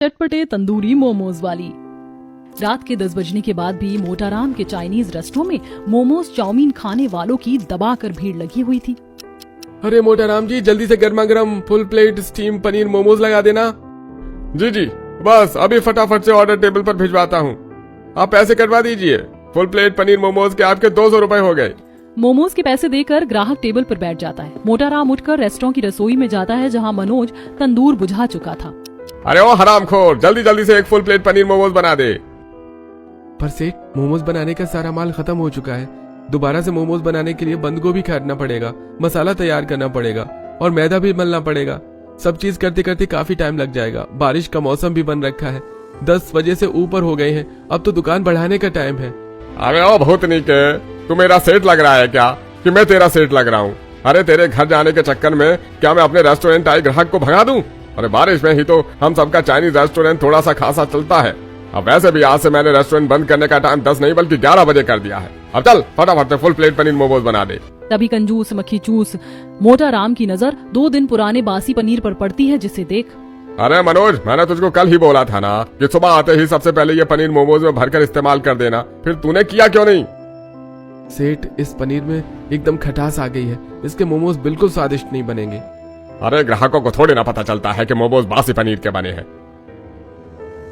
चटपटे तंदूरी मोमोज वाली। रात के 10 बजने के बाद भी मोटाराम के चाइनीज रेस्टोरेंट में मोमोज चाउमीन खाने वालों की दबाकर भीड़ लगी हुई थी। अरे मोटाराम जी, जल्दी से गर्मा गर्म full plate steam paneer momos लगा देना। जी जी, बस अभी फटाफट से ऑर्डर टेबल पर भिजवाता हूँ। आप पैसे कटवा दीजिए। फुल प्लेट पनीर मोमोज के आपके 200 रुपए हो गए। मोमोज के पैसे देकर ग्राहक टेबल पर बैठ जाता है। मोटाराम उठकर रेस्टोरेंट की रसोई में जाता है जहाँ मनोज तंदूर बुझा चुका था। अरे ओ हरामखोर, जल्दी जल्दी से एक फुल प्लेट पनीर मोमोज बना दे। पर सेठ, मोमोज बनाने का सारा माल खत्म हो चुका है। दोबारा से मोमोज बनाने के लिए बंद गोभी काटना पड़ेगा, मसाला तैयार करना पड़ेगा और मैदा भी मलना पड़ेगा। सब चीज करते करते काफी टाइम लग जाएगा। बारिश का मौसम भी बन रखा है, 10 बजे से ऊपर हो गए हैं। अब तो दुकान बढ़ाने का टाइम है। अरे ओ भूतनी के, तू मेरा सेठ लग रहा है क्या कि मैं तेरा सेठ लग रहा हूँ? अरे तेरे घर जाने के चक्कर में क्या मैं अपने रेस्टोरेंट आए ग्राहक को भगा दूं? अरे बारिश में ही तो हम सबका चाइनीज रेस्टोरेंट थोड़ा सा खासा चलता है। अब वैसे भी आज से मैंने रेस्टोरेंट बंद करने का टाइम 10 नहीं बल्कि 11 बजे कर दिया है। अब चल फटाफट से फुल प्लेट पनीर मोमोज बना दे। तभी कंजूस मक्खी चूस मोटाराम की नजर 2 दिन पुराने बासी पनीर पर पड़ती है, जिसे देख। अरे मनोज, मैंने तुझको कल ही बोला था ना कि सुबह आते ही सबसे पहले ये पनीर मोमोज में भरकर इस्तेमाल कर देना, फिर तूने किया क्यों नहीं? सेठ, इस पनीर में एकदम खटास आ गई है। इसके मोमोज बिल्कुल स्वादिष्ट नहीं बनेंगे। अरे ग्राहकों को थोड़ी ना पता चलता है कि मोमोज बासी पनीर के बने हैं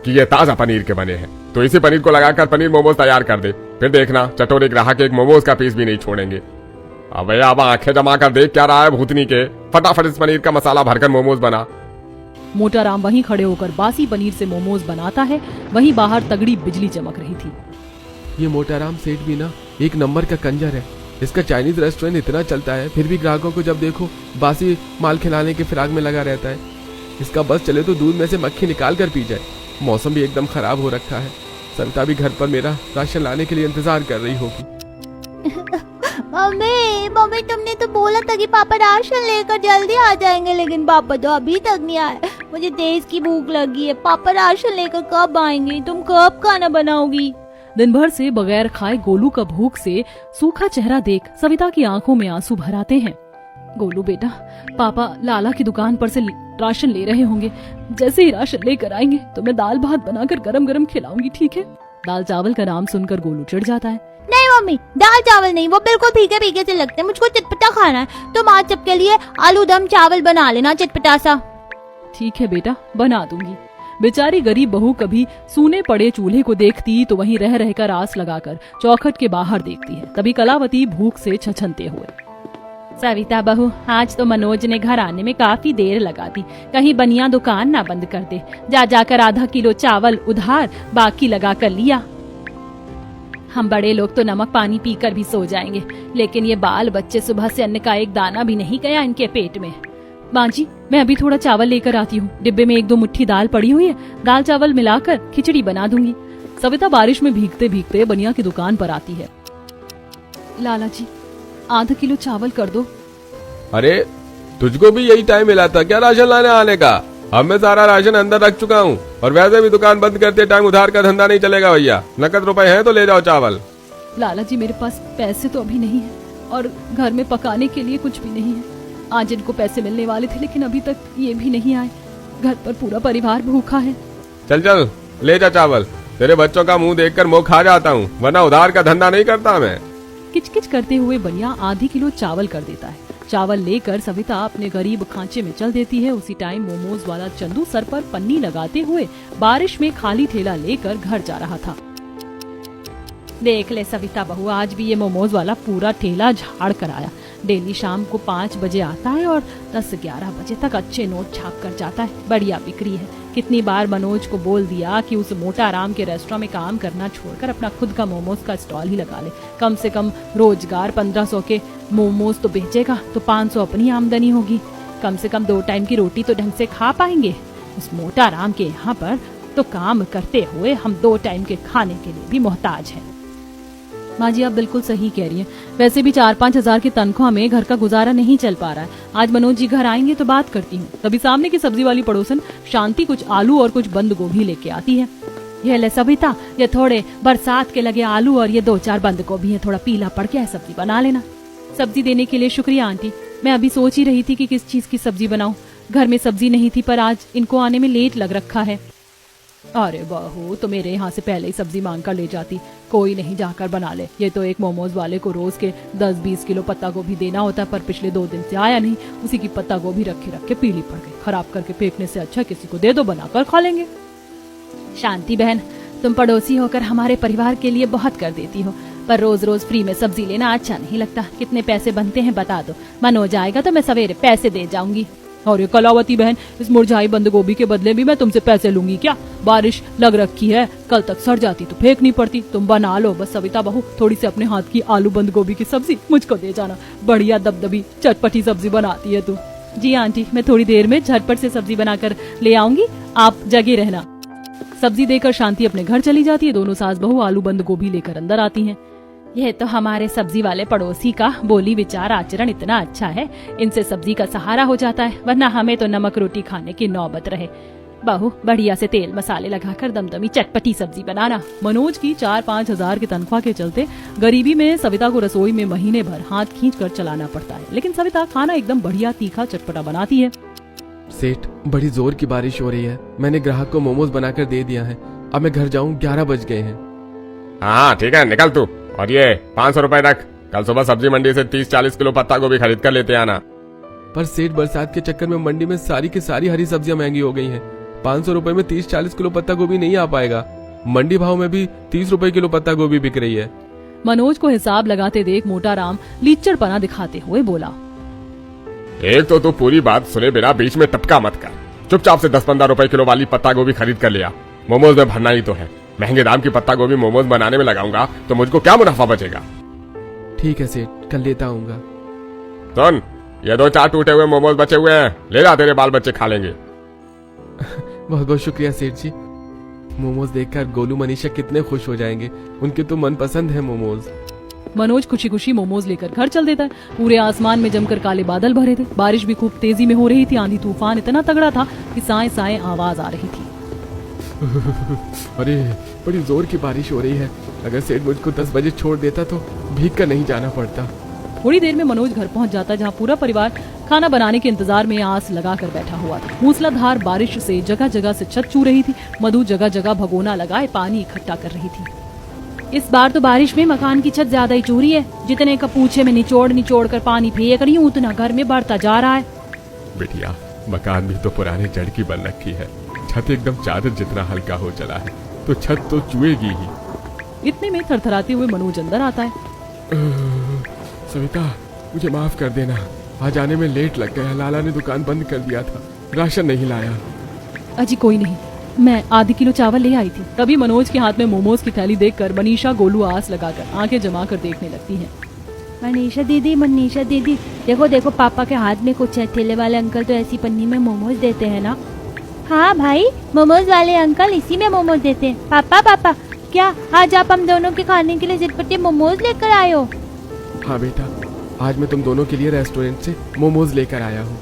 कि ये ताजा पनीर के बने हैं। तो इसी पनीर को लगाकर पनीर मोमोज तैयार कर दे, फिर देखना चटोरे ग्राहक एक मोमोज का पीस भी नहीं छोड़ेंगे। अब आंखें जमा कर देख क्या रहा है भूतनी के। फटाफट इस पनीर का मसाला भरकर मोमोज बना। मोटाराम वहीं खड़े होकर बासी पनीर से मोमोज बनाता है। वहीं बाहर तगड़ी बिजली चमक रही थी। ये मोटाराम सेठ भी ना एक नंबर का कंजर है। इसका चाइनीज रेस्टोरेंट इतना चलता है, फिर भी ग्राहकों को जब देखो बासी माल खिलाने के फिराक में लगा रहता है। इसका बस चले तो दूध में से मक्खी निकाल कर पी जाए। मौसम भी एकदम खराब हो रखा है। सविता भी घर पर मेरा राशन लाने के लिए इंतजार कर रही होगी। मम्मी तुमने तो बोला था कि पापा राशन लेकर जल्दी आ जाएंगे, लेकिन पापा तो अभी तक नहीं आए। मुझे तेज की भूख लगी है। पापा राशन लेकर कब आएंगे? तुम कब खाना बनाओगी? दिन भर से बगैर खाए गोलू का भूख से सूखा चेहरा देख सविता की आंखों में आंसू भर आते हैं। गोलू बेटा, पापा लाला की दुकान पर से राशन ले रहे होंगे। जैसे ही राशन लेकर आएंगे तो मैं दाल भात बनाकर गरम गरम खिलाऊंगी, ठीक है? दाल चावल का नाम सुनकर गोलू चिढ़ जाता है। नहीं मम्मी, दाल चावल नहीं, वो बिल्कुल फीके फीके से लगते हैं। मुझको चटपटा खाना है। तुम आज सबके लिए आलू दम चावल बना लेना, चटपटा सा। ठीक है बेटा, बना दूंगी। बेचारी गरीब बहू कभी सूने पड़े चूल्हे को देखती तो वहीं रह रहकर आस लगाकर चौखट के बाहर देखती है। तभी कलावती भूख से छछनते हुए, सविता बहू, आज तो मनोज ने घर आने में काफी देर लगा दी। कहीं बनिया दुकान ना बंद कर दे। जा जाकर आधा किलो चावल उधार बाकी लगा कर लिया। हम बड़े लोग तो नमक पानी पीकर भी सो जाएंगे, लेकिन ये बाल बच्चे सुबह से अन्न का एक दाना भी नहीं गया इनके पेट में। माँ जी, मैं अभी थोड़ा चावल लेकर आती हूँ। डिब्बे में 1-2 मुट्ठी दाल पड़ी हुई है, दाल चावल मिलाकर खिचड़ी बना दूंगी। सविता बारिश में भीगते भीगते बनिया की दुकान पर आती है। लाला जी, आधा किलो चावल कर दो। अरे तुझको भी यही टाइम मिला था क्या राशन लाने आने का? अब मैं सारा राशन अंदर रख चुका हूँ और वैसे भी दुकान बंद करते टाइम उधार का धंधा नहीं चलेगा भैया। नकद रुपए हैं तो ले जाओ चावल। लाला जी, मेरे पास पैसे तो अभी नहीं है और घर में पकाने के लिए कुछ भी नहीं है। आज इनको पैसे मिलने वाले थे, लेकिन अभी तक ये भी नहीं आए। घर पर पूरा परिवार भूखा है। चल चल ले जा चावल। तेरे बच्चों का मुंह देखकर मुंह खा जाता हूँ, वरना उधार का धंधा नहीं करता मैं। किचकिच करते हुए बनिया आधी किलो चावल कर देता है। चावल लेकर सविता अपने गरीब खांचे में चल देती है। उसी टाइम मोमोज वाला चंदू सर पर पन्नी लगाते हुए बारिश में खाली ठेला लेकर घर जा रहा था। देख ले सविता बहू, आज भी ये मोमोज वाला पूरा ठेला झाड़ कर आया। डेली शाम को 5 बजे आता है और 10-11 बजे तक अच्छे नोट छाप कर जाता है। बढ़िया बिक्री है। कितनी बार मनोज को बोल दिया कि उस मोटाराम के रेस्टोरेंट में काम करना छोड़कर अपना खुद का मोमोज का स्टॉल ही लगा ले। कम से कम रोजगार 1500 के मोमोज तो बेचेगा तो 500 अपनी आमदनी होगी। कम से कम 2 टाइम की रोटी तो ढंग से खा पाएंगे। उस मोटाराम के यहाँ पर तो काम करते हुए हम 2 टाइम के खाने के लिए भी मोहताज हैं। माँ जी, आप बिल्कुल सही कह रही हैं। वैसे भी 4-5 हजार की तनख्वाह में घर का गुजारा नहीं चल पा रहा है। आज मनोज जी घर आएंगे तो बात करती हूँ। तभी सामने की सब्जी वाली पड़ोसन शांति कुछ आलू और कुछ बंद गोभी लेके आती है। ये ले सविता, ये थोड़े बरसात के लगे आलू और ये 2-4 बंद गोभी है, थोड़ा पीला पड़ गया है, सब्जी बना लेना। सब्जी देने के लिए शुक्रिया आंटी। मैं अभी सोच ही रही थी कि किस चीज की सब्जी बनाऊं। घर में सब्जी नहीं थी, पर आज इनको आने में लेट लग रखा है। अरे बहू, तो मेरे यहाँ से पहले ही सब्जी मांग कर ले जाती। कोई नहीं, जाकर बना ले। ये तो एक मोमोज वाले को रोज के 10-20 किलो पत्ता गोभी देना होता है, पर पिछले 2 दिन से आया नहीं। उसी की पत्ता गोभी रख के पीली पड़ गई। खराब करके फेंकने से अच्छा किसी को दे दो, बनाकर खा लेंगे। शांति बहन, तुम पड़ोसी होकर हमारे परिवार के लिए बहुत कर देती हो, पर रोज रोज फ्री में सब्जी लेना अच्छा नहीं लगता। कितने पैसे बनते हैं बता दो, मन हो जाएगा तो मैं सवेरे पैसे दे जाऊंगी। और ये कलावती बहन, इस मुरझाई बंद गोभी के बदले भी मैं तुमसे पैसे लूंगी क्या? बारिश लग रखी है, कल तक सड़ जाती तो फेंकनी पड़ती। तुम बना लो बस। सविता बहू, थोड़ी सी अपने हाथ की आलू बंद गोभी की सब्जी मुझको दे जाना। बढ़िया दबदबी चटपटी सब्जी बनाती है तू। जी आंटी, मैं थोड़ी देर में झटपट से सब्जी बनाकर ले आऊंगी, आप जगे रहना। सब्जी देकर शांति अपने घर चली जाती है। दोनों सास बहू आलू बंद गोभी लेकर अंदर आती हैं। यह तो हमारे सब्जी वाले पड़ोसी का बोली विचार आचरण इतना अच्छा है, इनसे सब्जी का सहारा हो जाता है, वरना हमें तो नमक रोटी खाने की नौबत रहे। बहू, बढ़िया से तेल मसाले लगाकर दमदमी चटपटी सब्जी बनाना। मनोज की 4-5 हजार की तनख्वाह के चलते गरीबी में सविता को रसोई में महीने भर हाथ खींच कर चलाना पड़ता है, लेकिन सविता खाना एकदम बढ़िया तीखा चटपटा बनाती है। सेठ, बड़ी जोर की बारिश हो रही है। मैंने ग्राहक को मोमोज बनाकर दे दिया है। अब मैं घर जाऊं, 11 बज गए हैं। हाँ ठीक है, निकल तू। और ये 500 रुपए रख, कल सुबह सब्जी मंडी से 30-40 किलो पत्ता गोभी खरीद कर लेते आना। पर सेठ, बरसात के चक्कर में मंडी में सारी की सारी हरी सब्जियां महंगी हो गई हैं। 500 रुपए में 30-40 किलो पत्ता गोभी नहीं आ पाएगा। मंडी भाव में भी 30 रुपए किलो पत्ता गोभी बिक रही है। मनोज को हिसाब लगाते देख मोटा राम लीचड़पना दिखाते हुए बोला, एक तो तू पूरी बात सुने बिना बीच में टपका मत कर। चुपचाप से 10-15 रुपए किलो वाली पत्ता गोभी खरीद कर लिया। मोमोज में भरना ही तो है। महंगे दाम की पत्ता गोभी मोमोज बनाने में लगाऊंगा तो मुझको क्या मुनाफा बचेगा? ठीक है सेठ, कल लेता आऊंगा। सुन, ये 2-4 टूटे हुए मोमोज बचे हुए हैं, ले जा, तेरे बाल बच्चे खा लेंगे। बहुत बहुत शुक्रिया सेठ जी। मोमोज देखकर गोलू मनीषा कितने खुश हो जाएंगे। उनके तो मनपसंद है मोमोज। मनोज खुशी खुशी मोमोज लेकर घर चल देता है। पूरे आसमान में जमकर काले बादल भरे थे। बारिश भी खूब तेजी में हो रही थी। आंधी तूफान इतना तगड़ा था कि साए साए आवाज आ रही थी। अरे, बड़ी जोर की बारिश हो रही है। अगर सेठ मुझको 10 बजे छोड़ देता तो भीग कर नहीं जाना पड़ता। थोड़ी देर में मनोज घर पहुंच जाता, जहां पूरा परिवार खाना बनाने के इंतजार में आस लगाकर बैठा हुआ था। मूसलाधार बारिश से जगह जगह से छत छू रही थी। मधु जगह जगह भगोना लगाए पानी इकट्ठा कर रही थी। इस बार तो बारिश में मकान की छत ज्यादा ही चूरी है। जितने का पूछे में निचोड़ कर पानी फेंक रही हूँ, उतना घर में बढ़ता जा रहा है। बिटिया, मकान भी तो पुराने जड़ की बन रखी है। छत एकदम चादर जितना हल्का हो चला है तो छत तो चुएगी ही। इतने में थरथराते हुए मनोज अंदर आता है। सविता, मुझे माफ कर देना, आज आने में लेट लग गया। लाला ने दुकान बंद कर दिया था, राशन नहीं लाया। अजी कोई नहीं, मैं आधी किलो चावल ले आई थी। तभी मनोज के हाथ में मोमोज की थैली देखकर मनीषा गोलू आस लगाकर आंखें जमा कर देखने लगती हैं। मनीषा दीदी, देखो देखो, पापा के हाथ में कुछ है। ठेले वाले अंकल तो ऐसी पन्नी में मोमोज देते हैं ना। हाँ भाई, मोमोज वाले अंकल इसी में मोमोज देते हैं। पापा, क्या आज आप हम दोनों के खाने के लिए चटपटे मोमोज लेकर आए हो? हाँ बेटा, आज मैं तुम दोनों के लिए रेस्टोरेंट से मोमोज लेकर आया हूँ।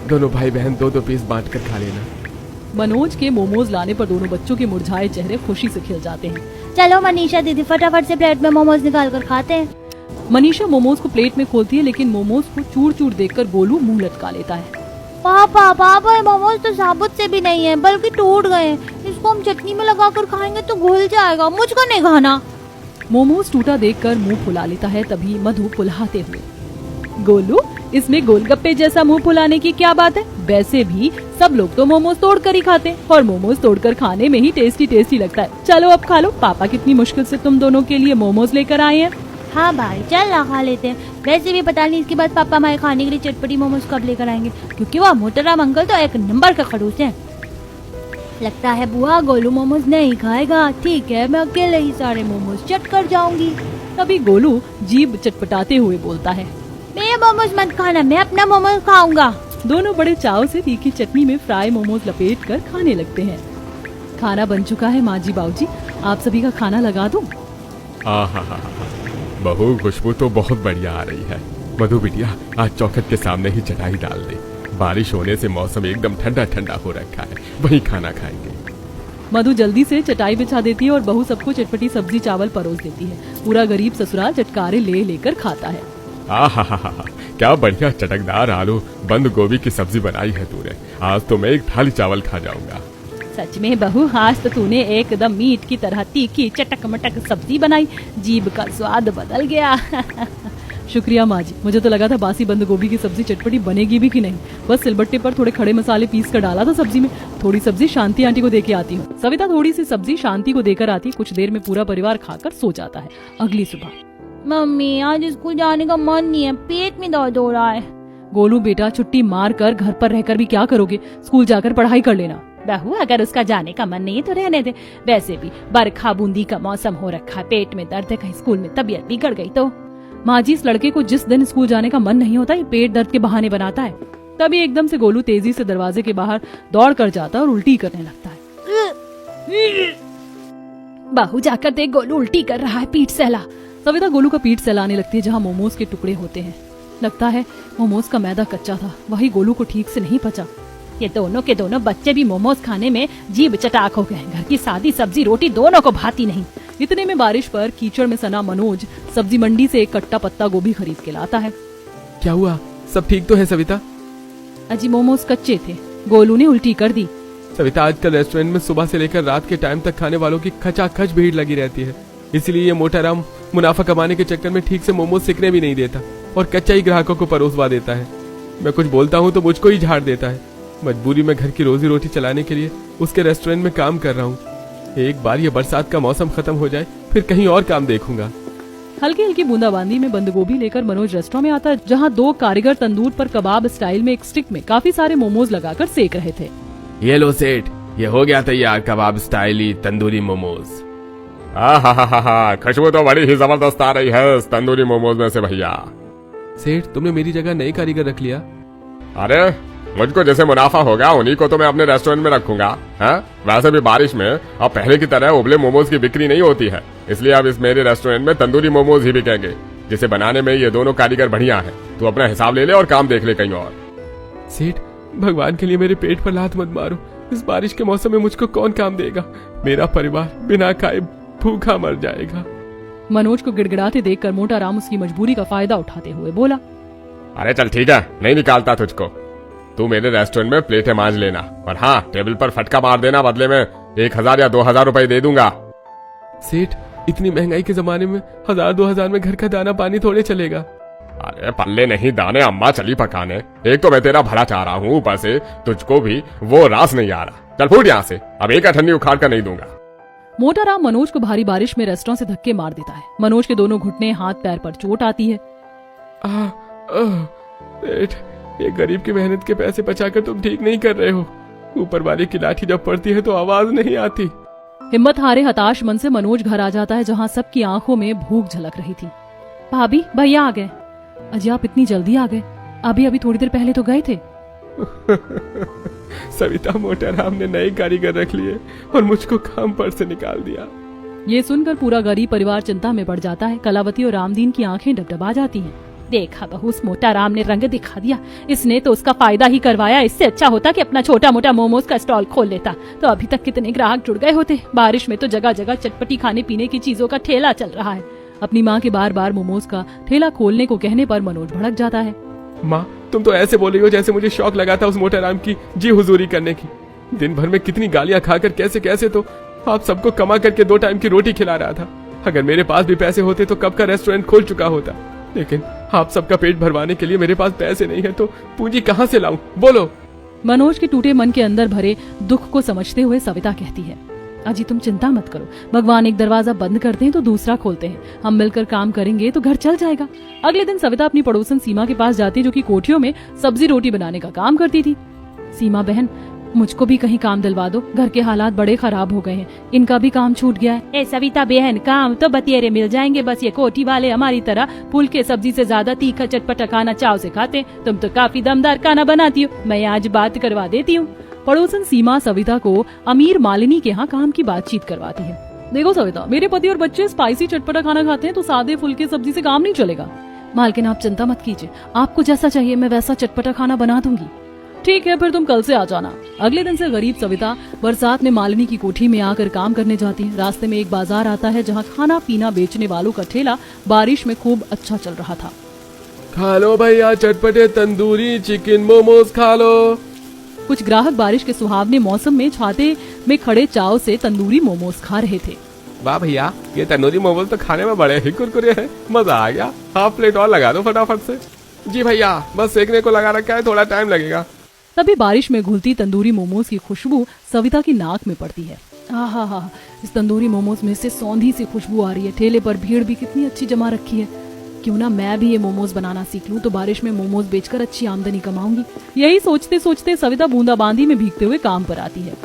दोनों भाई बहन 2-2 पीस बांट कर खा लेना। मनोज के मोमोज लाने पर दोनों बच्चों के मुरझाए चेहरे खुशी से खिल जाते हैं। चलो मनीषा दीदी, फटाफट से प्लेट में मोमोज निकाल कर खाते हैं। मनीषा मोमोज को प्लेट में खोलती है, लेकिन मोमोज को चूर चूर देखकर गोलू मुंह लटका लेता है। पापा, ये मोमोज तो साबुत से भी नहीं है, बल्कि टूट गए हैं। इसको हम चटनी में लगाकर खाएंगे तो घुल जाएगा, मुझको नहीं खाना। मोमोज टूटा देखकर मुंह फुला लेता है। तभी मधु फुलाते हुए, गोलू, इसमें गोलगप्पे जैसा मुंह फुलाने की क्या बात है? वैसे भी सब लोग तो मोमोज तोड़ कर ही खाते हैं, और मोमोज तोड़कर खाने में ही टेस्टी लगता है। चलो अब खा लो। पापा कितनी मुश्किल से तुम दोनों के लिए मोमोज लेकर आए हैं। हाँ भाई, चल ना खा लेते हैं। वैसे भी पता नहीं इसके बाद पापा हमारे खाने के लिए चटपटी मोमोज कब लेकर आएंगे, क्योंकि वो मोटाराम अंकल तो एक नंबर का खड़ूस है। लगता है बुआ गोलू मोमोज नहीं खाएगा। ठीक है, मैं अकेले ही सारे मोमोज चट कर जाऊंगी। तभी गोलू जीभ चटपटाते हुए बोलता है, मेरे मोमोज मत खाना, मैं अपना मोमोज खाऊंगा। दोनों बड़े चाव से तीखी चटनी में फ्राई मोमोज लपेट कर खाने लगते हैं। खाना बन चुका है। माँ जी, बाबूजी, आप सभी का खाना लगा दूं? बहू, खुशबू तो बहुत बढ़िया आ रही है। मधु बिटिया, आज चौखट के सामने ही चटाई डाल दे। बारिश होने से मौसम एकदम ठंडा ठंडा हो रखा है, वहीं खाना खाएंगे। मधु जल्दी से चटाई बिछा देती है और बहू सबको चटपटी सब्जी चावल परोस देती है। पूरा गरीब ससुराल चटकारे लेकर खाता है। क्या बढ़िया चटकदार आलू बंद गोभी की सब्जी बनाई है तूने। आज तो मैं एक थाली चावल खा जाऊंगा। सच में बहू, आज तो तूने एकदम मीट की तरह तीखी चटक मटक सब्जी बनाई, जीभ का स्वाद बदल गया। शुक्रिया माँ जी, मुझे तो लगा था बासी बंद गोभी की सब्जी चटपटी बनेगी भी कि नहीं। बस सिलबट्टे पर थोड़े खड़े मसाले पीस कर डाला था सब्जी में। थोड़ी सब्जी शांति आंटी को देके आती हूँ। सविता थोड़ी सी सब्जी शांति को देकर आती। कुछ देर में पूरा परिवार खाकर सो जाता है। अगली सुबह, मम्मी आज स्कूल जाने का मन नहीं है, पेट में दर्द हो रहा है। गोलू बेटा, छुट्टी मार कर घर पर रहकर भी क्या करोगे? स्कूल जाकर पढ़ाई कर लेना। बहू, अगर उसका जाने का मन नहीं है तो रहने दे। वैसे भी बरखा बूंदी का मौसम हो रखा, पेट में दर्द है, कहीं स्कूल में तबीयत बिगड़ गई तो। माँ जी, इस लड़के को जिस दिन स्कूल जाने का मन नहीं होता ये पेट दर्द के बहाने बनाता है। तभी एकदम से गोलू तेजी से दरवाजे के बाहर दौड़ कर जाता है और उल्टी करने लगता है। बहू, जाकर देख, गोलू उल्टी कर रहा है, पीठ सहला। सविता गोलू का पीठ सहलाने लगती है जहाँ मोमोज के टुकड़े होते हैं। लगता है मोमोज का मैदा कच्चा था, वही गोलू को ठीक से नहीं पचा। ये दोनों के दोनों बच्चे भी मोमोज खाने में जीभ चटाक हो गए। घर की सादी सब्जी रोटी दोनों को भाती नहीं। इतने में बारिश पर कीचड़ में सना मनोज सब्जी मंडी से एक कट्टा पत्ता गोभी खरीद के लाता है। क्या हुआ, सब ठीक तो है सविता? अजी मोमोज कच्चे थे, गोलू ने उल्टी कर दी। सविता, आजकल रेस्टोरेंट में सुबह से लेकर रात के टाइम तक खाने वालों की खचाखच भीड़ लगी रहती है। इसीलिए ये मोटा राम मुनाफा कमाने के चक्कर में ठीक से मोमोज सिकने भी नहीं देता और कच्चा ही ग्राहकों को परोसवा देता है। मैं कुछ बोलता हूँ तो मुझको ही झाड़ देता है। मजबूरी में घर की रोजी रोटी चलाने के लिए उसके रेस्टोरेंट में काम कर रहा हूँ। एक बार ये बरसात का मौसम खत्म हो जाए फिर कहीं और काम देखूंगा। हल्की हल्की बूंदाबांदी में बंद गोभी लेकर मनोज रेस्टोरेंट में आता है जहाँ दो कारीगर तंदूर पर कबाब स्टाइल में एक स्टिक में काफी सारे मोमोज लगाकर सेक रहे थे। ये लो सेठ, ये हो गया तैयार कबाब स्टाइली तंदूरी मोमोज। हा, खुशबू तो बड़ी ही जबरदस्त आ रही है इस तंदूरी मोमोज में से भैया। सेठ, तुमने मेरी जगह नए कारीगर रख लिया। अरे मुझको जैसे मुनाफा होगा उन्हीं को तो मैं अपने रेस्टोरेंट में रखूंगा। वैसे भी बारिश में अब पहले की तरह उबले मोमोज की बिक्री नहीं होती है, इसलिए अब इस मेरे रेस्टोरेंट में तंदूरी मोमोज ही बिकेंगे, जिसे बनाने में ये दोनों कारीगर बढ़िया है। तू अपना हिसाब ले ले और काम देख ले कहीं और। सेठ, भगवान के लिए मेरे पेट पर लात मत मारो। इस बारिश के मौसम में मुझको कौन काम देगा? मेरा परिवार बिना खाए भूखा मर जाएगा। मनोज को गिड़गिड़ाते देखकर मोटा राम उसकी मजबूरी का फायदा उठाते हुए बोला, अरे चल ठीक है, नहीं निकालता तुझको। तू मेरे रेस्टोरेंट में प्लेटें मांज लेना और हाँ, टेबल पर फटका मार देना, बदले में 1000 या 2000 रुपए दे दूंगा। सेठ, इतनी महंगाई के जमाने में 1000-2000 में घर का दाना पानी थोड़े चलेगा। अरे पल्ले नहीं दाने अम्मा चली पकाने। एक तो मैं तेरा भला चाह रहा हूँ, ऊपर से तुझको भी वो रास नहीं आ रहा। चल फूट यहाँ से, अब एक ठंडी उखाड़ कर नहीं दूंगा। मोटा राम मनोज को भारी बारिश में रेस्टोरेंट से धक्के मार देता है। मनोज के दोनों घुटने हाथ पैर पर चोट आती है। सेठ, ये गरीब की मेहनत के पैसे बचाकर तुम ठीक नहीं कर रहे हो। ऊपर वाले की लाठी जब पड़ती है तो आवाज नहीं आती। हिम्मत हारे हताश मन से मनोज घर आ जाता है जहाँ सबकी आंखों में भूख झलक रही थी। भाभी, भैया आ गए। अजी, आप इतनी जल्दी आ गए? अभी अभी थोड़ी देर पहले तो गए थे। सविता, मोटा राम ने नए कारीगर रख लिए और मुझको काम पर से निकाल दिया। ये सुनकर पूरा गरीब परिवार चिंता में पड़ जाता है। कलावती और रामदीन की आंखें डबडबा जाती हैं। देखा बहू, उस मोटा राम ने रंग दिखा दिया। इसने तो उसका फायदा ही करवाया। इससे अच्छा होता कि अपना छोटा मोटा मोमोज का स्टॉल खोल लेता, तो अभी तक कितने ग्राहक जुड़ गए होते। बारिश में तो जगह जगह चटपटी खाने पीने की चीजों का ठेला चल रहा है। अपनी माँ के बार बार मोमोज का ठेला खोलने को कहने पर मनोज भड़क जाता है। माँ, तुम तो ऐसे बोल रही हो जैसे मुझे शौक लगा था उस मोटा राम की जी हुजूरी करने की। दिन भर में कितनी गालियां खाकर कैसे कैसे तो आप सबको कमा करके 2 टाइम की रोटी खिला रहा था। अगर मेरे पास भी पैसे होते तो कब का रेस्टोरेंट खोल चुका होता, लेकिन आप सबका पेट भरवाने के लिए मेरे पास पैसे नहीं है, तो पूंजी कहाँ से लाऊं? बोलो। मनोज के टूटे मन के अंदर भरे दुख को समझते हुए सविता कहती है, अजी तुम चिंता मत करो, भगवान एक दरवाजा बंद करते हैं तो दूसरा खोलते हैं। हम मिलकर काम करेंगे तो घर चल जाएगा। अगले दिन सविता अपनी पड़ोसन सीमा के पास जाती है, जो कि कोठियों में सब्जी रोटी बनाने का काम करती थी। सीमा बहन, मुझको भी कहीं काम दिलवा दो, घर के हालात बड़े खराब हो गए हैं, इनका भी काम छूट गया है। ए सविता बहन, काम तो बतेरे मिल जाएंगे, बस ये कोठी वाले हमारी तरह फूल के सब्जी से ज्यादा तीखा चटपटा खाना चाव से खाते। तुम तो काफी दमदार खाना बनाती हो, मैं आज बात करवा देती हूँ। पड़ोसन सीमा सविता को अमीर मालिनी के यहाँ काम की बातचीत करवाती है। देखो सविता, मेरे पति और बच्चे स्पाइसी चटपटा खाना खाते हैं, तो सादे फुल्के सब्जी से काम नहीं चलेगा। मालकिन आप चिंता मत कीजिए, आपको जैसा चाहिए मैं वैसा चटपटा खाना बना दूंगी। ठीक है, फिर तुम कल से आ जाना। अगले दिन से गरीब सविता बरसात में मालिनी की कोठी में आकर काम करने जाती है। रास्ते में एक बाजार आता है जहाँ खाना पीना बेचने वालों का ठेला बारिश में खूब अच्छा चल रहा था। खा लो भैया चटपटे तंदूरी चिकन मोमोज खा लो। कुछ ग्राहक बारिश के सुहावने मौसम में छाते में खड़े चाव से तंदूरी मोमोज खा रहे थे। वाह भैया, ये तंदूरी मोमोज तो खाने में बड़े ही कुरकुरे हैं, मजा आ गया। हाफ प्लेट और लगा दो फटाफट से। जी भैया, बस सेकने को लगा रखा है, थोड़ा टाइम लगेगा। तभी बारिश में घुलती तंदूरी मोमोज की खुशबू सविता की नाक में पड़ती है। आहा, इस तंदूरी मोमोज में से सौंधी सी खुशबू आ रही है। ठेले पर भीड़ भी कितनी अच्छी जमा रखी है। क्यों ना मैं भी ये मोमोज बनाना सीख लूं, तो बारिश में मोमोज बेचकर अच्छी आमदनी कमाऊंगी। यही सोचते सोचते सविता बूंदाबांदी में भीगते हुए काम पर आती है।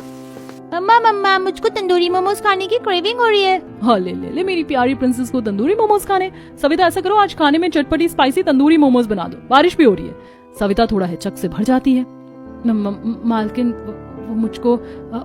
मम्मा मुझको तंदूरी मोमोज खाने की क्रेविंग हो रही है। हाँ, ले मेरी प्यारी प्रिंसेस को तंदूरी मोमोज खाने। सविता ऐसा करो, आज खाने में चटपटी स्पाइसी तंदूरी मोमोज बना दो, बारिश भी हो रही है। सविता थोड़ा हिचक से भर जाती है। मालकिन, मुझको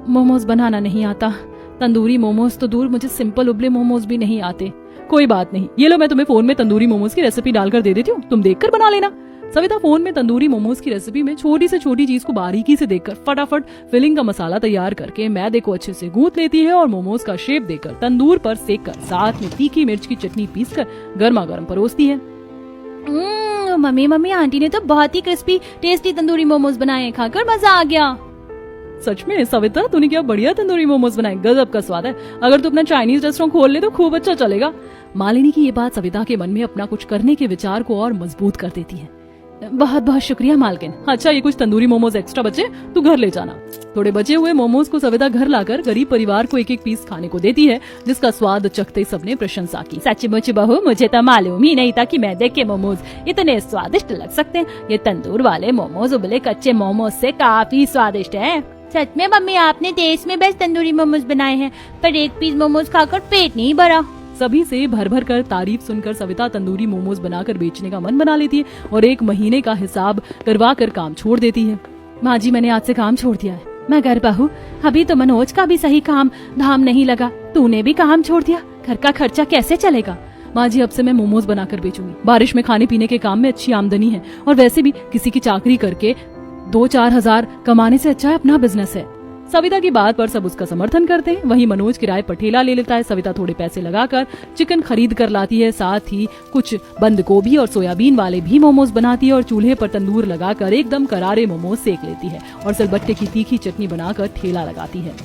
मोमोज बनाना नहीं आता। तंदूरी मोमोज तो दूर, मुझे सिंपल उबले मोमोज भी नहीं आते। कोई बात नहीं, ये लो मैं तुम्हें फोन में तंदूरी मोमोज की रेसिपी डालकर दे देती हूँ, तुम देखकर बना लेना। सविता फोन में तंदूरी मोमोज की रेसिपी में छोटी से छोटी चीज को बारीकी से देखकर फटाफट फिलिंग का मसाला तैयार करके मैदे को अच्छे से गूंथ लेती है और मोमोज का शेप देकर तंदूर पर सेककर साथ में तीखी मिर्च की चटनी पीसकर गर्मा गर्म परोसती है। मम्मी आंटी ने तो बहुत ही क्रिस्पी टेस्टी तंदूरी मोमोज बनाए हैं, खाकर मजा आ गया। सच में सविता, तूने क्या बढ़िया तंदूरी मोमोज बनाए, गजब का स्वाद है। अगर तू अपना चाइनीज रेस्टोरेंट खोल ले तो खूब अच्छा चलेगा। मालिनी की ये बात सविता के मन में अपना कुछ करने के विचार को और मजबूत कर देती है। बहुत बहुत शुक्रिया मालकिन। अच्छा, ये कुछ तंदूरी मोमोज एक्स्ट्रा बचे तू घर ले जाना। थोड़े बचे हुए मोमोज को सविता घर लाकर गरीब परिवार को एक एक पीस खाने को देती है, जिसका स्वाद चखते सबने प्रशंसा की। सचमुच बहू, मुझे तो मालूम ही नहीं था कि मैदे के मोमोज इतने स्वादिष्ट लग सकते हैं। ये तंदूर वाले मोमोज उबले कच्चे मोमोज से काफी स्वादिष्ट है। सच में मम्मी, आपने देश में बेस्ट तंदूरी मोमोज बनाए हैं, पर एक पीस मोमोज खाकर पेट नहीं भरा। सभी से भर भर कर तारीफ सुनकर सविता तंदूरी मोमोज बनाकर बेचने का मन बना लेती है और एक महीने का हिसाब करवा कर काम छोड़ देती है। माँ जी, मैंने आज से काम छोड़ दिया है। मैं घर बहू, अभी तो मनोज का भी सही काम धाम नहीं लगा, तूने भी काम छोड़ दिया, घर का खर्चा कैसे चलेगा? माँ जी, अब से मैं मोमोज बनाकर बेचूंगी। बारिश में खाने पीने के काम में अच्छी आमदनी है और वैसे भी किसी की चाकरी करके 2-4 हजार कमाने से अच्छा है अपना बिजनेस है। सविता की बात पर सब उसका समर्थन करते हैं। वहीं मनोज किराए पर ठेला ले लेता है। सविता थोड़े पैसे लगाकर चिकन खरीद कर लाती है, साथ ही कुछ बंद गोभी और सोयाबीन वाले भी मोमोज बनाती है और चूल्हे पर तंदूर लगाकर एकदम करारे मोमोज सेक लेती है और सिलबट्टे की तीखी चटनी बनाकर ठेला लगाती है।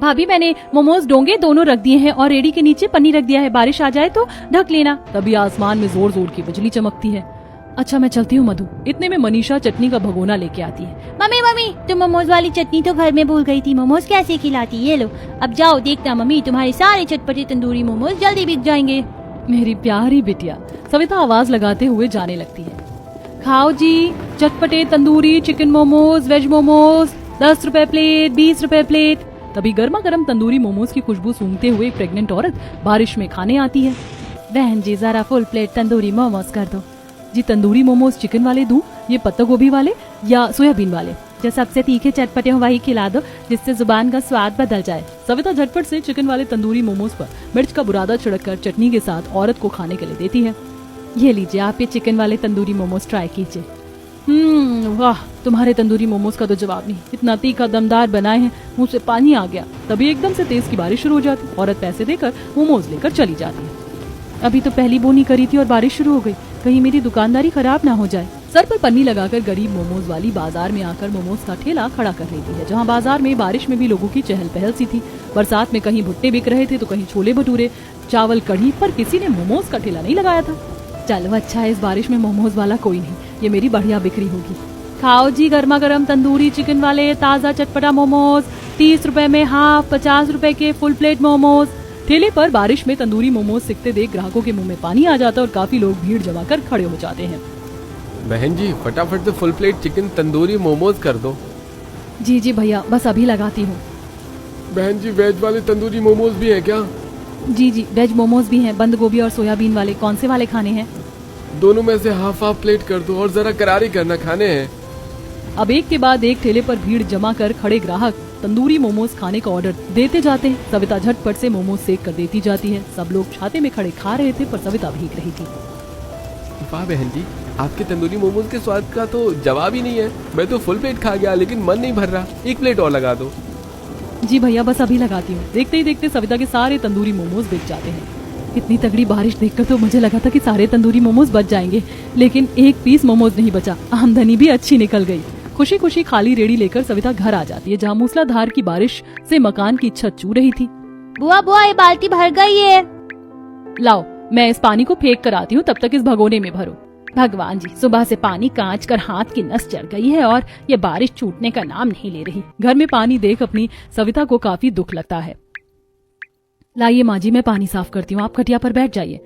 भाभी, मैंने मोमोज डोंगे दोनों रख दिए हैं और रेडी के नीचे पन्नी रख दिया है, बारिश आ जाए तो ढक लेना। तभी आसमान में जोर जोर की बिजली चमकती है। अच्छा, मैं चलती हूँ मधु। इतने में मनीषा चटनी का भगोना लेके आती है। मम्मी, तुम मोमोज वाली चटनी तो घर में भूल गई थी, मोमोज कैसे खिलाती? ये लो, अब जाओ, देखना मम्मी, तुम्हारे सारे चटपटे तंदूरी मोमोज जल्दी बिक जाएंगे। मेरी प्यारी बिटिया, सविता आवाज लगाते हुए जाने लगती है। खाओ जी, चटपटे तंदूरी चिकन मोमोज, वेज मोमोज, 10 रुपए प्लेट, 20 रुपए प्लेट। तभी गर्मा गर्म तंदूरी मोमोज की खुशबू सूंघते हुए एक प्रेग्नेंट औरत बारिश में खाने आती है। बहन जी, जरा फुल प्लेट तंदूरी मोमोज कर दो। जी, तंदूरी मोमोज चिकन वाले दूं, ये पत्ता गोभी वाले या सोयाबीन वाले? जो सबसे तीखे चटपटे हो वही खिला दो, जिससे जुबान का स्वाद बदल जाए। सविता झटपट से चिकन वाले तंदूरी मोमोज पर मिर्च का बुरादा छिड़ककर चटनी के साथ औरत को खाने के लिए देती है। ये लीजिए, आप ये चिकन वाले तंदूरी मोमोज ट्राई कीजिए। वाह, तुम्हारे तंदूरी मोमोज का तो जवाब नहीं। इतना तीखा दमदार बनाए हैं, मुंह से पानी आ गया। तभी एकदम से तेज की बारिश शुरू हो जाती। औरत पैसे देकर मोमोज लेकर चली जाती है। अभी तो पहली बोनी करी थी और बारिश शुरू हो गई, कहीं मेरी दुकानदारी खराब ना हो जाए। सर पर पन्नी लगाकर गरीब मोमोज वाली बाजार में आकर मोमोज का ठेला खड़ा कर लेती है, जहां बाजार में बारिश में भी लोगों की चहल पहल सी थी। बरसात में कहीं भुट्टे बिक रहे थे तो कहीं छोले भटूरे, चावल, कढ़ी, पर किसी ने मोमोज का ठेला नहीं लगाया था। चलो अच्छा है, इस बारिश में मोमोज वाला कोई नहीं, ये मेरी बढ़िया बिक्री होगी। खाओ जी, गर्मा गर्म तंदूरी चिकन वाले ताज़ा चटपटा मोमोज, 30 रुपए में हाफ, 50 रुपए के फुल प्लेट मोमोज। ठेले पर बारिश में तंदूरी मोमोज सिकते देख ग्राहकों के मुंह में पानी आ जाता है और काफी लोग भीड़ जमा कर खड़े हो जाते हैं। बहन जी, फटाफट से full plate chicken tandoori momos कर दो। जी जी भैया, बस अभी लगाती हूँ। बहन जी, वेज वाले तंदूरी मोमोज भी है क्या? जी जी, वेज मोमोज भी हैं, बंद गोभी और सोयाबीन वाले। कौन से वाले खाने हैं? दोनों में से हाफ प्लेट कर दो और जरा करारी करना, खाने हैं। अब एक के बाद एक ठेले पर भीड़ जमा कर खड़े ग्राहक तंदूरी मोमोज खाने का ऑर्डर देते जाते हैं। सविता झटपट से मोमोज सेक कर देती जाती है। सब लोग छाते में खड़े खा रहे थे पर सविता भीग रही थी। वाह बहन जी, आपके तंदूरी मोमोज के स्वाद का तो जवाब ही नहीं है। मैं तो फुल प्लेट खा गया लेकिन मन नहीं भर रहा, एक प्लेट और लगा दो। जी भैया, बस अभी लगाती हूँ। देखते ही देखते सविता के सारे तंदूरी मोमोज बिक जाते हैं। इतनी तगड़ी बारिश देखकर तो मुझे लगा था कि सारे तंदूरी मोमोज बच जाएंगे, लेकिन एक पीस मोमोज नहीं बचा। आमदनी भी अच्छी निकल गई। खुशी खुशी खाली रेड़ी लेकर सविता घर आ जाती है, जहाँ मूसलाधार की बारिश से मकान की छत चू रही थी। बुआ बुआ ये बाल्टी भर गई है। लाओ मैं इस पानी को फेंक कर आती हूँ, तब तक इस भगोने में भरो। भगवान जी, सुबह से पानी कांच कर हाथ की नस चढ़ गई है और ये बारिश छूटने का नाम नहीं ले रही। घर में पानी देख अपनी सविता को काफी दुख लगता है। लाइए माँ जी, मैं पानी साफ करती हूँ, आप खटिया पर बैठ जाइए।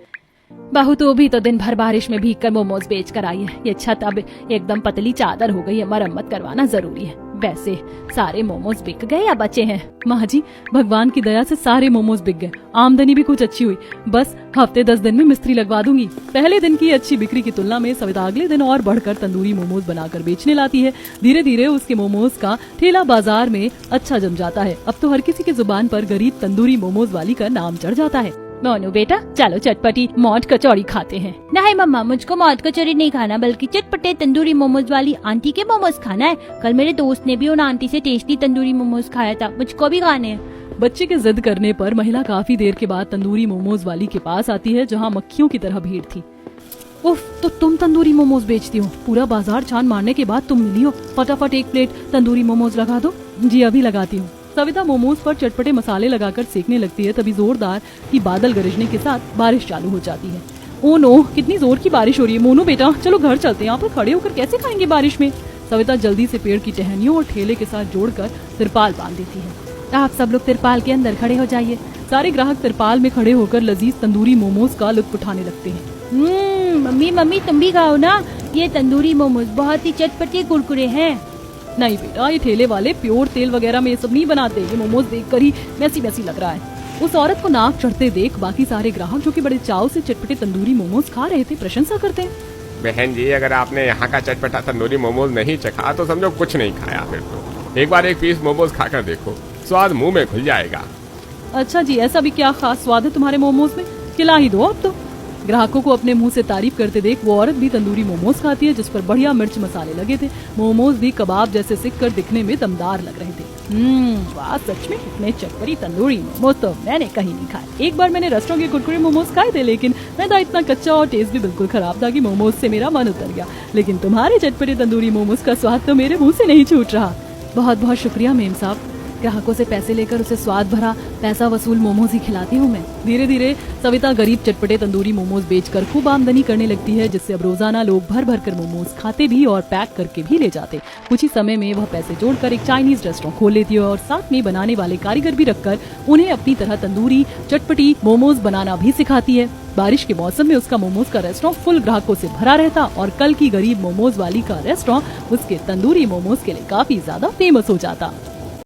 बहू तो भी तो दिन भर बारिश में भीग कर मोमोज बेच कर आई है। ये छत अब एकदम पतली चादर हो गई है, मरम्मत करवाना जरूरी है। वैसे सारे मोमोज बिक गए या बचे हैं? माँ जी, भगवान की दया से सारे मोमोज बिक गए, आमदनी भी कुछ अच्छी हुई। बस हफ्ते 10 दिन में मिस्त्री लगवा दूंगी। पहले दिन की अच्छी बिक्री की तुलना में सविता अगले दिन और बढ़कर तंदूरी मोमोज बनाकर बेचने लाती है। धीरे धीरे उसके मोमोज का ठेला बाजार में अच्छा जम जाता है। अब तो हर किसी की जुबान पर गरीब तंदूरी मोमोज वाली का नाम चढ़ जाता है। मोनू बेटा चलो चटपटी मौत कचौड़ी खाते हैं। नहीं मम्मा, मुझको मौत कचौड़ी नहीं खाना, बल्कि चटपटे तंदूरी मोमोज वाली आंटी के मोमोज खाना है। कल मेरे दोस्त ने भी उन आंटी से टेस्टी तंदूरी मोमोज खाया था, मुझको भी खाने हैं। बच्चे के जिद करने पर महिला काफी देर के बाद तंदूरी मोमोज वाली के पास आती है, जहाँ मक्खियों की तरह भीड़ थी। उफ, तो तुम तंदूरी मोमोज बेचती हो? पूरा बाजार छान मारने के बाद तुम मिली हो। फटाफट एक प्लेट तंदूरी मोमोज लगा दो। जी अभी लगाती हूँ। सविता मोमोज पर चटपटे मसाले लगाकर सेकने लगती है। तभी जोरदार की बादल गरजने के साथ बारिश चालू हो जाती है। ओ नो, कितनी जोर की बारिश हो रही है। मोनू बेटा चलो घर चलते हैं, यहाँ पर खड़े होकर कैसे खाएंगे बारिश में? सविता जल्दी से पेड़ की टहनियों और ठेले के साथ जोड़कर तिरपाल बांध देती है। आप सब लोग तिरपाल के अंदर खड़े हो जाइए। सारे ग्राहक तिरपाल में खड़े होकर लजीज तंदूरी मोमोज का लुत्फ उठाने लगते हैं। मम्मी तुम भी खाओ ना, ये तंदूरी मोमोज बहुत ही चटपटे कुरकुरे हैं। नहीं बेटा, ये ठेले वाले प्योर तेल वगैरह में ये सब नहीं बनाते। ये मोमोज देखकर ही मैसी मैसी लग रहा है। उस औरत को नाक चढ़ते देख बाकी सारे ग्राहक, जो कि बड़े चाव से चटपटे तंदूरी मोमोज खा रहे थे, प्रशंसा करते हैं। बहन जी, अगर आपने यहाँ का चटपटा तंदूरी मोमोज नहीं चखा तो समझो कुछ नहीं खाया। फिर तो एक बार एक पीस मोमोज खाकर देखो, स्वाद मुंह में खुल जाएगा। अच्छा जी, ऐसा भी क्या खास स्वाद है तुम्हारे मोमोज में? खिला ही दो अब तो। ग्राहकों को अपने मुंह से तारीफ करते देख वो औरत भी तंदूरी मोमोज खाती है, जिस पर बढ़िया मिर्च मसाले लगे थे। मोमोज भी कबाब जैसे सिक कर दिखने में दमदार लग रहे थे। वाह, सच में इतने चटपटी तंदूरी मोमोज तो मैंने कहीं नहीं खाए। एक बार मैंने रेस्टोरेंट के कुरकुरे मोमोज खाए थे, लेकिन मैदा इतना कच्चा और टेस्ट भी बिल्कुल खराब था कि मोमोज से मेरा मन उतर गया। लेकिन तुम्हारे चटपटे तंदूरी मोमोज का स्वाद तो मेरे मुँह से नहीं छूट रहा। बहुत बहुत शुक्रिया मेम साहब। ग्राहकों से पैसे लेकर उसे स्वाद भरा पैसा वसूल मोमोज ही खिलाती हूँ मैं। धीरे धीरे सविता गरीब चटपटे तंदूरी मोमोज बेचकर खूब आमदनी करने लगती है, जिससे अब रोजाना लोग भर भर कर मोमोज खाते भी और पैक करके भी ले जाते। कुछ ही समय में वह पैसे जोड़कर एक चाइनीज रेस्टोरेंट खोल लेती है और साथ में बनाने वाले कारीगर भी रखकर उन्हें अपनी तरह तंदूरी चटपटी मोमोज बनाना भी सिखाती है। बारिश के मौसम में उसका मोमोज का रेस्टोरेंट फुल ग्राहकों से भरा रहता और कल की गरीब मोमोज वाली का रेस्टोरेंट उसके तंदूरी मोमोज के लिए काफी ज्यादा फेमस हो जाता।